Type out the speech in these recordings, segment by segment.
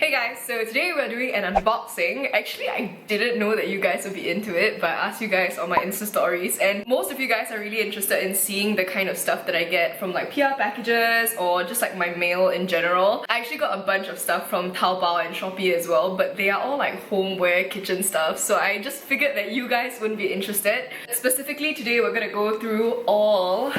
Hey guys, so today we're doing an unboxing. Actually, I didn't know that you guys would be into it, but I asked you guys on my Insta stories, and most of you guys are really interested in seeing the kind of stuff that I get from like PR packages or just like my mail in general. I actually got a bunch of stuff from Taobao and Shopee as well, but they are all like homeware, kitchen stuff, so I just figured that you guys wouldn't be interested. Specifically today we're gonna go through all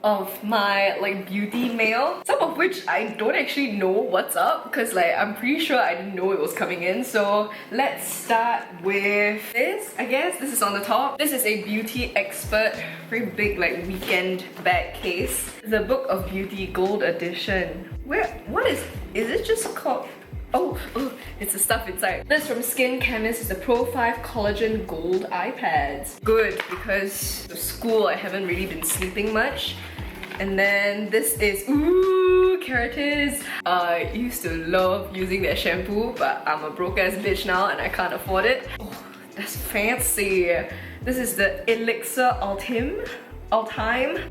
of my like beauty mail, some of which I don't actually know what's up because like I'm pretty sure I didn't know it was coming in. So let's start with this. I guess this is on the top. This is a beauty expert, very big like weekend bag case. The Book of Beauty Gold Edition. What is it just called? Oh, it's the stuff inside. This from skinChemists is the Pro 5 Collagen Gold Eye Pads. Good, because of school I haven't really been sleeping much. And then this is, Kérastase. I used to love using that shampoo, but I'm a broke ass bitch now and I can't afford it. Oh, that's fancy. This is the Elixir Ultime.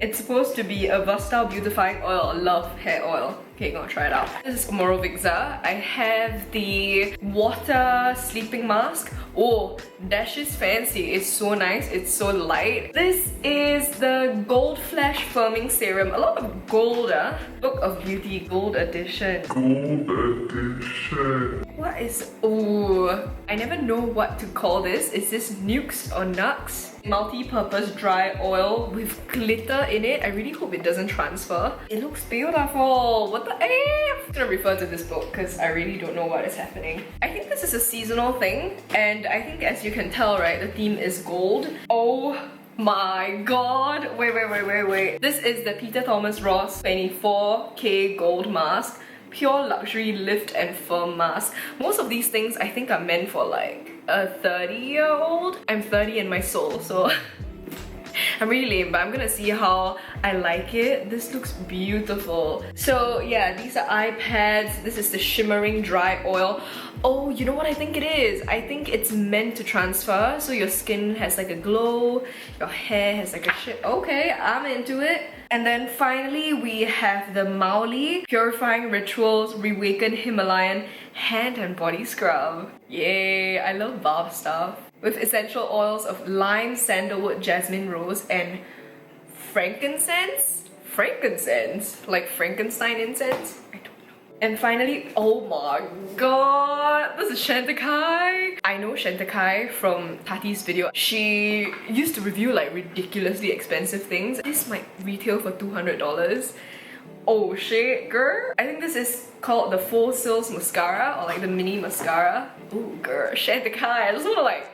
It's supposed to be a versatile beautifying oil. I love hair oil. Okay, gonna try it out. This is Omorovicza. I have the water sleeping mask. Oh, that shit's fancy. It's so nice. It's so light. This is the Gold Flash Firming Serum. A lot of gold, Book of Beauty Gold Edition. Gold Edition. What is... Oh, I never know what to call this. Is this Nuxe or Nuxe? Multi-purpose dry oil with glitter in it. I really hope it doesn't transfer. It looks beautiful. What the F? I'm gonna refer to this book because I really don't know what is happening. I think this is a seasonal thing, and I think as you can tell, right, the theme is gold. Oh my god. Wait. This is the Peter Thomas Roth 24K gold mask. Pure luxury lift and firm mask. Most of these things I think are meant for like a 30-year-old. I'm 30 in my soul, so I'm really lame, but I'm gonna see how I like it. This looks beautiful. So yeah, these are eye pads. This is the Shimmering Dry Oil. Oh, you know what I think it is? I think it's meant to transfer, so your skin has like a glow, your hair has like a shit. Okay, I'm into it. And then finally we have the Mauli Purifying Rituals Reawaken Himalayan Hand and Body Scrub. Yay, I love bath stuff. With essential oils of lime, sandalwood, jasmine, rose, and frankincense? Frankincense? Like Frankenstein incense? I don't know. And finally, oh my god, this is Chantecaille. I know Chantecaille from Tati's video. She used to review like ridiculously expensive things. This might retail for $200. Oh shit, girl. I think this is called the Full Sills Mascara or like the mini mascara. Ooh, girl, Chantecaille. I just wanna like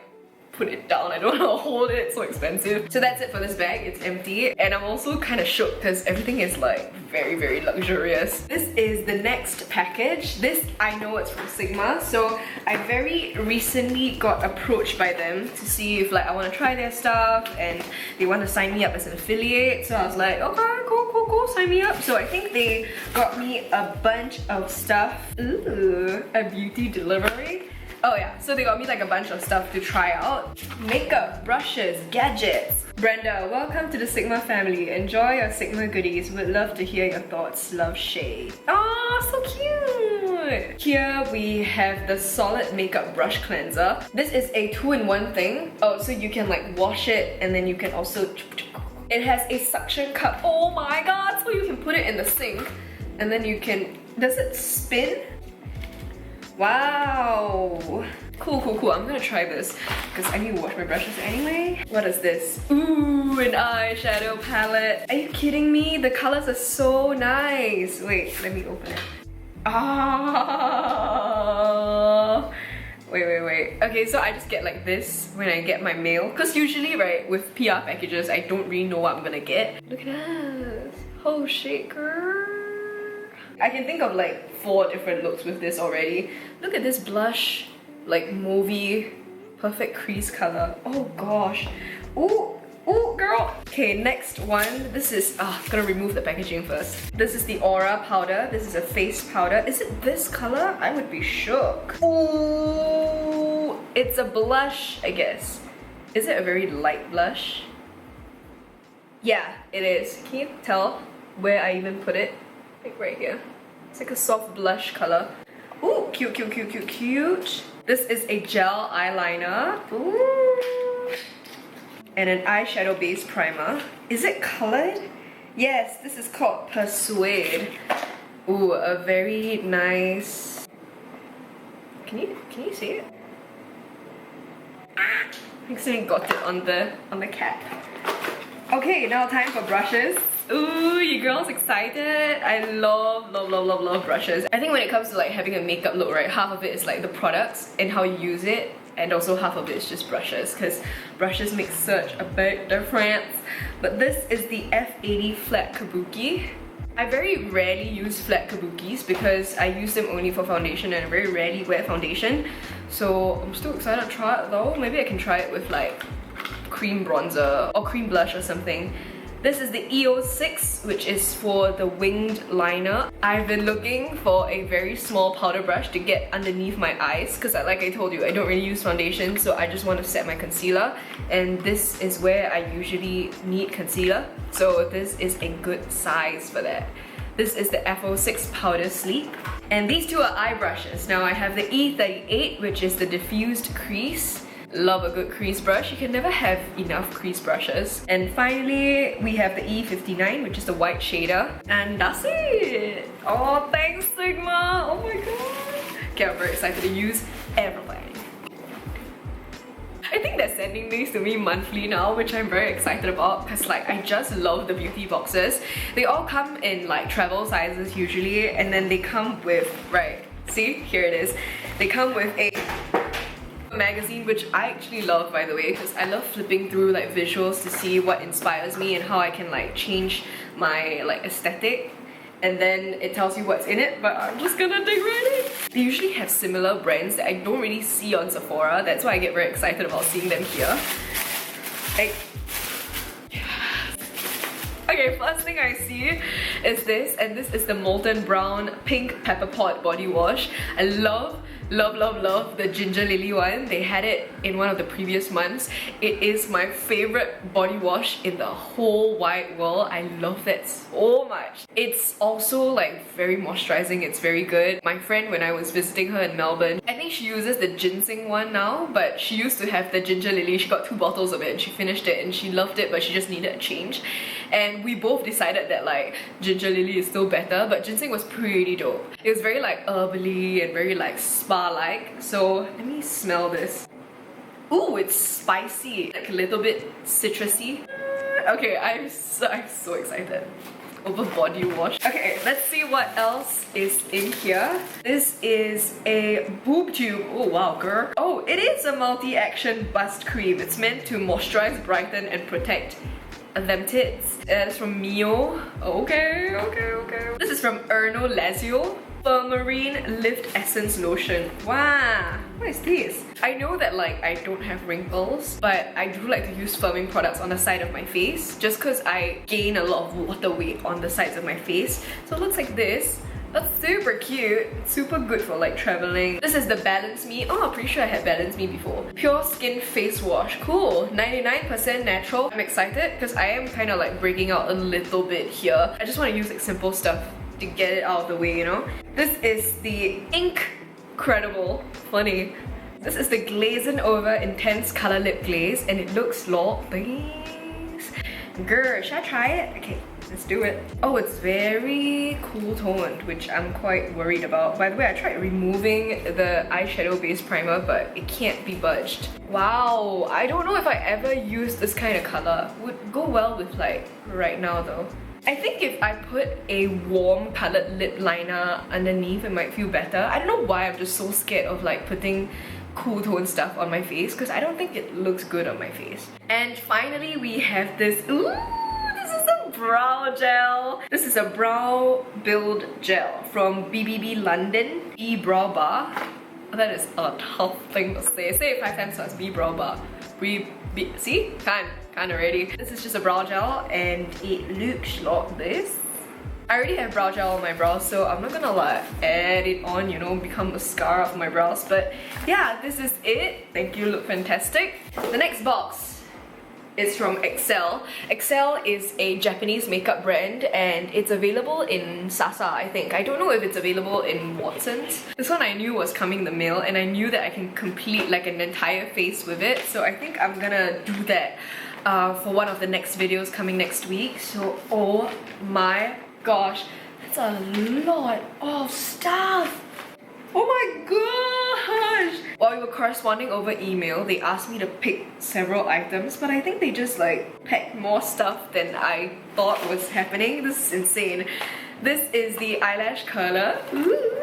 put it down. I don't want to hold it, it's so expensive. So that's it for this bag. It's empty, and I'm also kind of shook because everything is like very luxurious. This is the next package. This, I know it's from Sigma, so I very recently got approached by them to see if like I want to try their stuff and they want to sign me up as an affiliate. So I was like, okay, cool, sign me up. So I think they got me a bunch of stuff. Ooh, a beauty delivery. Oh yeah, so they got me like a bunch of stuff to try out. Makeup, brushes, gadgets. Brenda, welcome to the Sigma family. Enjoy your Sigma goodies. Would love to hear your thoughts. Love, Shay. Oh, so cute! Here we have the Solid Makeup Brush Cleanser. This is a 2-in-1 thing. Oh, so you can like wash it and then you can also... It has a suction cup. Oh my god! So you can put it in the sink and then you can... Does it spin? Wow! Cool. I'm gonna try this because I need to wash my brushes anyway. What is this? Ooh, an eyeshadow palette. Are you kidding me? The colors are so nice. Wait, let me open it. Ah! Wait. Okay, so I just get like this when I get my mail. Because usually, right, with PR packages, I don't really know what I'm gonna get. Look at this. Oh shit, girl. I can think of like 4 different looks with this already. Look at this blush, like mauvey, perfect crease color. Oh gosh. Ooh, girl. Okay, next one. This is, gonna remove the packaging first. This is the Aura powder. This is a face powder. Is it this color? I would be shook. Ooh, it's a blush, I guess. Is it a very light blush? Yeah, it is. Can you tell where I even put it? Like right here. It's like a soft blush color. Ooh, cute, cute, cute, cute, cute. This is a gel eyeliner. Ooh. And an eyeshadow base primer. Is it colored? Yes, this is called Persuade. Ooh, a very nice... Can you see it? Ah, I accidentally got it on the cap. Okay, now time for brushes. Ooh, you girls excited? I love brushes. I think when it comes to like having a makeup look, right, half of it is like the products and how you use it, and also half of it is just brushes, because brushes make such a big difference. But this is the F80 Flat Kabuki. I very rarely use flat kabukis because I use them only for foundation and I very rarely wear foundation. So I'm still excited to try it though. Maybe I can try it with like cream bronzer or cream blush or something. This is the EO6, which is for the winged liner. I've been looking for a very small powder brush to get underneath my eyes because like I told you, I don't really use foundation, so I just want to set my concealer, and this is where I usually need concealer, so this is a good size for that. This is the F06 Powder Sleep. And these two are eye brushes. Now I have the E38, which is the diffused crease. Love a good crease brush. You can never have enough crease brushes. And finally, we have the E59, which is the white shader. And that's it! Oh, thanks Sigma! Oh my god! Okay, I'm very excited to use everything. I think they're sending these to me monthly now, which I'm very excited about because like I just love the beauty boxes. They all come in like travel sizes usually, and then they come with, right, see, here it is. They come with a magazine, which I actually love, by the way, because I love flipping through like visuals to see what inspires me and how I can like change my like aesthetic, and then it tells you what's in it, but I'm just gonna dig right in. They usually have similar brands that I don't really see on Sephora. That's why I get very excited about seeing them here. Okay, first thing I see is this, and this is the Molton Brown Pink Pepperpod Body Wash. I love the Gingerlily one. They had it in one of the previous months. It is my favorite body wash in the whole wide world. I love that so much. It's also like very moisturizing. It's very good. My friend, when I was visiting her in Melbourne, I think she uses the Ginseng one now, but she used to have the Gingerlily. She got 2 bottles of it and she finished it and she loved it, but she just needed a change. And we both decided that like Gingerlily is still better, but Ginseng was pretty dope. It was very like herbally and very like spa-like. So let me smell this. Ooh, it's spicy, like a little bit citrusy. Okay, I'm so excited over body wash. Okay, let's see what else is in here. This is a boob tube. Oh wow, girl. Oh, it is a multi-action bust cream. It's meant to moisturize, brighten, and protect them tits. It's from Mio. Okay. This is from Erno Lazio. Marine Lift Essence Lotion. Wow, what is this? I know that like I don't have wrinkles, but I do like to use firming products on the side of my face just because I gain a lot of water weight on the sides of my face. So it looks like this. That's super cute. It's super good for like traveling. This is the Balance Me. Oh, I'm pretty sure I had Balance Me before. Pure Skin Face Wash. Cool. 99% natural. I'm excited because I am kind of like breaking out a little bit here. I just want to use like simple stuff to get it out of the way, you know? This is the Incredible. Funny. This is the Glazing Over Intense Color Lip Glaze, and it looks please. Girl, should I try it? Okay, let's do it. Oh, it's very cool toned, which I'm quite worried about. By the way, I tried removing the eyeshadow base primer, but it can't be budged. Wow, I don't know if I ever used this kind of color. Would go well with like right now though. I think if I put a warm colored lip liner underneath, it might feel better. I don't know why I'm just so scared of like putting cool tone stuff on my face because I don't think it looks good on my face. And finally we have this, ooh, this is a brow gel. This is a brow build gel from BBB London, B-Brow Bar. That is a tough thing to say. Say it 5 times fast, B-Brow Bar. See? Can't already. This is just a brow gel and it looks like this. I already have brow gel on my brows, so I'm not gonna like add it on, you know, become mascara for my brows. But yeah, this is it. Thank you, Lookfantastic. The next box. is from Excel. Excel is a Japanese makeup brand and it's available in Sasa, I think. I don't know if it's available in Watsons. This one I knew was coming in the mail and I knew that I can complete like an entire face with it. So I think I'm gonna do that for one of the next videos coming next week. So, oh my gosh, that's a lot of stuff! Oh my gosh! While we were corresponding over email, they asked me to pick several items, but I think they just like packed more stuff than I thought was happening. This is insane. This is the eyelash curler. Ooh.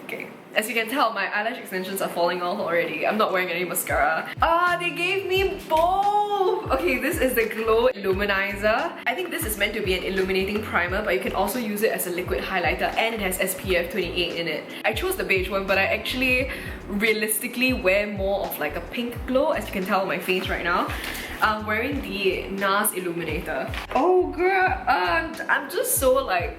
Okay. As you can tell, my eyelash extensions are falling off already. I'm not wearing any mascara. Ah, they gave me both! Okay, this is the Glow Illuminizer. I think this is meant to be an illuminating primer, but you can also use it as a liquid highlighter and it has SPF 28 in it. I chose the beige one, but I actually realistically wear more of like a pink glow, as you can tell on my face right now. I'm wearing the NARS Illuminator. Oh girl, I'm just so like...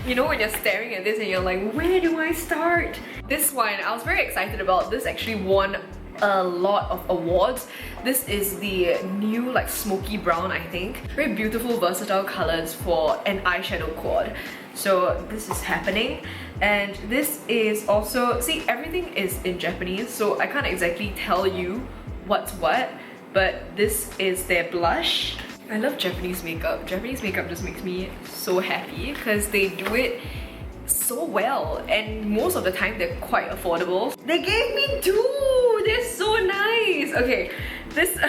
You know when you're staring at this and you're like, where do I start? This one, I was very excited about. This actually won a lot of awards. This is the new like smoky brown, I think. Very beautiful, versatile colors for an eyeshadow quad. So this is happening. And this is also, see, everything is in Japanese, so I can't exactly tell you what's what, but this is their blush. I love Japanese makeup. Japanese makeup just makes me so happy because they do it so well and most of the time they're quite affordable. They gave me two! They're so nice! Okay, this...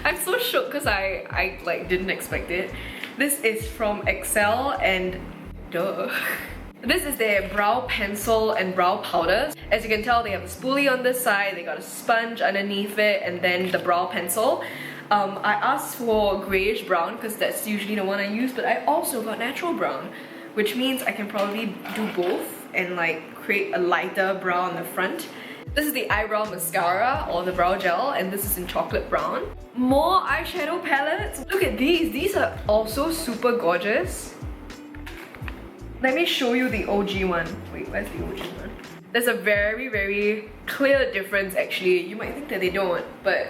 I'm so shook because I like didn't expect it. This is from Excel and... duh. This is their brow pencil and brow powders. As you can tell, they have a spoolie on this side, they got a sponge underneath it, and then the brow pencil. I asked for greyish brown because that's usually the one I use, but I also got natural brown, which means I can probably do both and like create a lighter brow on the front. This is the eyebrow mascara or the brow gel, and this is in chocolate brown. More eyeshadow palettes. Look at these. These are also super gorgeous. Let me show you the OG one. Wait, where's the OG one? There's a very, very clear difference actually. You might think that they don't, but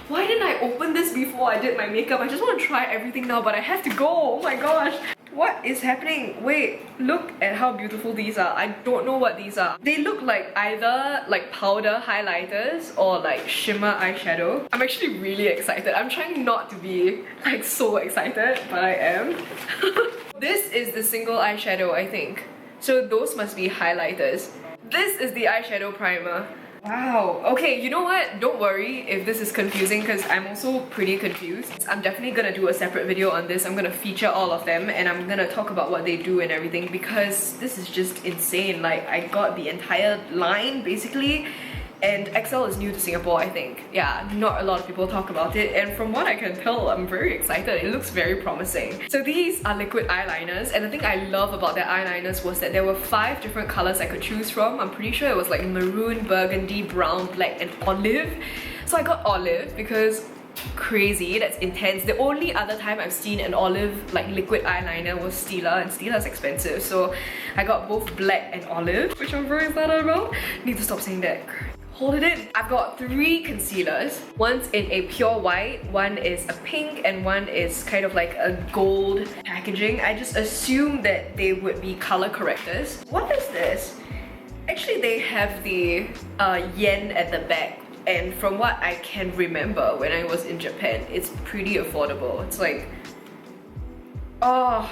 why didn't I open this before I did my makeup? I just want to try everything now, but I have to go. Oh my gosh. What is happening? Wait, look at how beautiful these are. I don't know what these are. They look like either like powder highlighters or like shimmer eyeshadow. I'm actually really excited. I'm trying not to be like so excited, but I am. This is the single eyeshadow, I think. So those must be highlighters. This is the eyeshadow primer. Wow. Okay, you know what? Don't worry if this is confusing because I'm also pretty confused. I'm definitely gonna do a separate video on this. I'm gonna feature all of them and I'm gonna talk about what they do and everything because this is just insane. Like, I got the entire line basically. And Excel is new to Singapore, I think. Yeah, not a lot of people talk about it, and from what I can tell, I'm very excited. It looks very promising. So these are liquid eyeliners, and the thing I love about their eyeliners was that there were 5 different colors I could choose from. I'm pretty sure it was like maroon, burgundy, brown, black, and olive. So I got olive because crazy, that's intense. The only other time I've seen an olive like liquid eyeliner was Stila, and Stila is expensive, so I got both black and olive, which I'm very excited about. Need to stop saying that. Hold it in. I've got 3 concealers. One's in a pure white, one is a pink, and one is kind of like a gold packaging. I just assumed that they would be color correctors. What is this? Actually, they have the yen at the back, and from what I can remember when I was in Japan, it's pretty affordable. It's like... oh...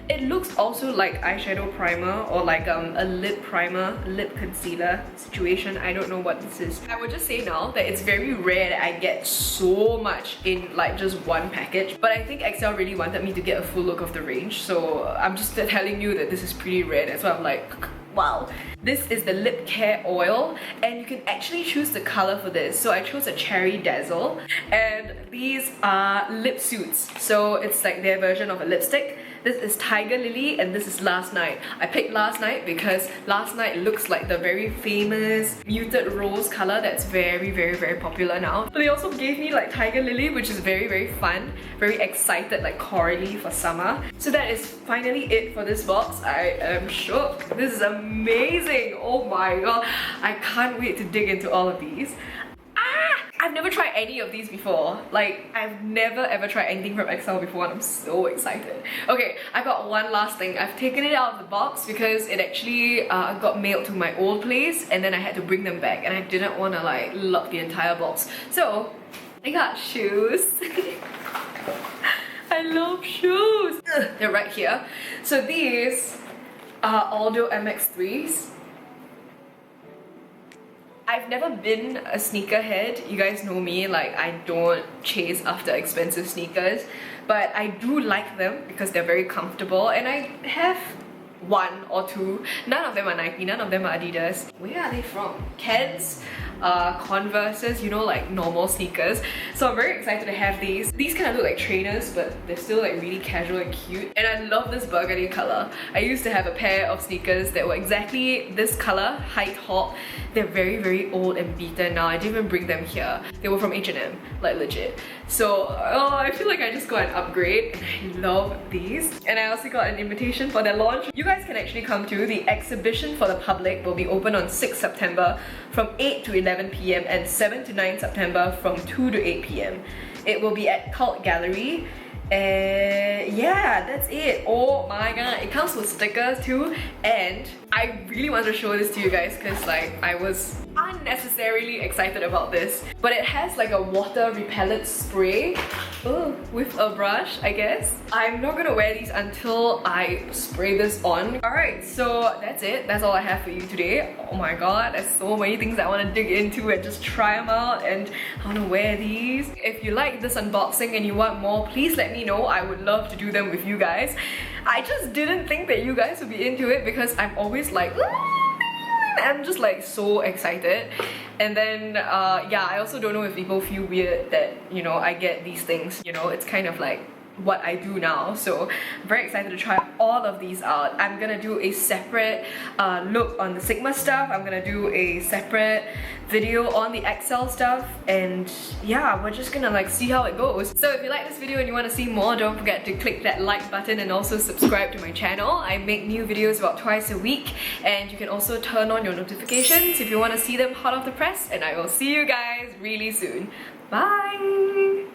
It looks also like eyeshadow primer or like a lip primer, lip concealer situation. I don't know what this is. I would just say now that it's very rare that I get so much in like just one package. But I think Excel really wanted me to get a full look of the range. So I'm just telling you that this is pretty rare. That's why I'm like, wow. This is the lip care oil and you can actually choose the color for this. So I chose a cherry dazzle and these are lip suits. So it's like their version of a lipstick. This is Tiger Lily and this is Last Night. I picked Last Night because Last Night looks like the very famous muted rose color that's very, very, very popular now. But they also gave me like Tiger Lily, which is very, very fun, very excited, like corally for summer. So that is finally it for this box. I am shook. This is amazing. Oh my god. I can't wait to dig into all of these. I've never tried any of these before. Like, I've never ever tried anything from XL before and I'm so excited. Okay, I got one last thing. I've taken it out of the box because it actually got mailed to my old place and then I had to bring them back and I didn't want to like lock the entire box. So, I got shoes. I love shoes. Ugh, they're right here. So these are Aldo Mx3s. I've never been a sneakerhead. You guys know me, like I don't chase after expensive sneakers, but I do like them because they're very comfortable and I have one or two. None of them are Nike, none of them are Adidas. Where are they from? Keds, Converses, you know, like normal sneakers. So I'm very excited to have these. These kind of look like trainers, but they're still like really casual and cute. And I love this burgundy color. I used to have a pair of sneakers that were exactly this color, height hop. They're very, very old and beaten now. I didn't even bring them here. They were from H&M, like legit. So, oh, I feel like I just got an upgrade and I love these. And I also got an invitation for their launch. You guys can actually come to the exhibition for the public. Will be open on 6th September from 8 to 11 PM and 7 to 9 September from 2 to 8 PM. It will be at Cult Gallery. And yeah, that's it. Oh my god, it comes with stickers too, and I really want to show this to you guys because like I was unnecessarily excited about this. But it has like a water repellent spray with a brush, I guess. I'm not gonna wear these until I spray this on. Alright, so that's it. That's all I have for you today. Oh my god, there's so many things I want to dig into and just try them out, and I want to wear these. If you like this unboxing and you want more, please let me know. I would love to do them with you guys. I just didn't think that you guys would be into it because I'm always like I'm just like so excited. And then yeah, I also don't know if people feel weird that, you know, I get these things. You know, it's kind of like what I do now. So I'm very excited to try all of these out. I'm gonna do a separate look on the Sigma stuff. I'm gonna do a separate video on the XL stuff, and yeah, we're just gonna like see how it goes. So if you like this video and you want to see more, don't forget to click that like button and also subscribe to my channel. I make new videos about twice a week, and you can also turn on your notifications if you want to see them hot off the press, and I will see you guys really soon. Bye!